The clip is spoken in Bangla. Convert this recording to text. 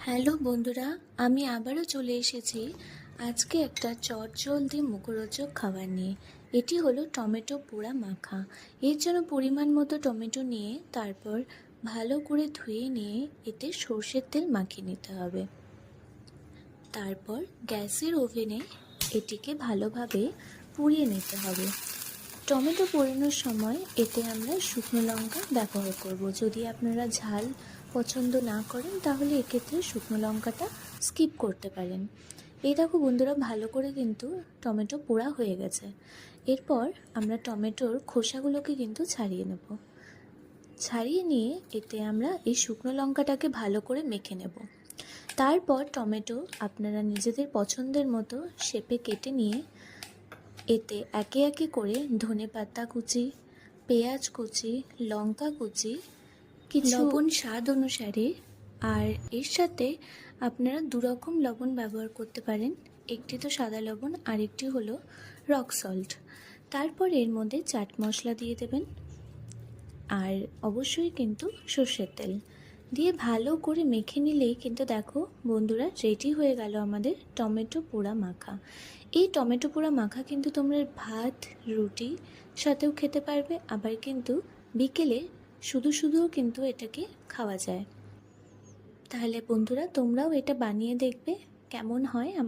হ্যালো বন্ধুরা, আমি আবারও চলে এসেছি আজকে একটা চটজলদি মুখরোচক খাবার নিয়ে। এটি হলো টমেটো পোড়া মাখা। এর জন্য পরিমাণ মতো টমেটো নিয়ে তারপর ভালো করে ধুয়ে নিয়ে এতে সর্ষের তেল মাখিয়ে নিতে হবে। তারপর গ্যাসের ওভেনে এটিকে ভালোভাবে পুড়িয়ে নিতে হবে। টমেটো পোড়ানোর সময় এতে আমরা শুকনো লঙ্কা ব্যবহার করব। যদি আপনারা ঝাল পছন্দ না করেন তাহলে এক্ষেত্রে শুকনো লঙ্কাটা স্কিপ করতে পারেন। এই দেখো বন্ধুরা, ভালো করে কিন্তু টমেটো পোড়া হয়ে গেছে। এরপর আমরা টমেটোর খোসাগুলোকে কিন্তু ছাড়িয়ে নেব। ছাড়িয়ে নিয়ে এতে আমরা এই শুকনো লঙ্কাটাকে ভালো করে মেখে নেব। তারপর টমেটো আপনারা নিজেদের পছন্দের মতো শেপে কেটে নিয়ে এতে একে একে করে ধনেপাতা কুচি, পেঁয়াজ কুচি, লঙ্কা কুচি, কিছু লবণ স্বাদ অনুসারে, আর এর সাথে আপনারা দুরকম লবণ ব্যবহার করতে পারেন। একটি তো সাদা লবণ, আরেকটি হলো রক সল্ট। তারপর এর মধ্যে চাট মশলা দিয়ে দেবেন, আর অবশ্যই কিন্তু সর্ষের তেল দিয়ে ভালো করে মেখে নিলেই কিন্তু দেখো বন্ধুরা, রেডি হয়ে গেল আমাদের টমেটো পোড়া মাখা। এই টমেটো পোড়া মাখা কিন্তু তোমরা ভাত, রুটি সাথেও খেতে পারবে, আবার কিন্তু বিকেলে শুধুও কিন্তু এটাকে খাওয়া যায়। তাহলে বন্ধুরা, তোমরাও এটা বানিয়ে দেখবে কেমন হয় আমাকে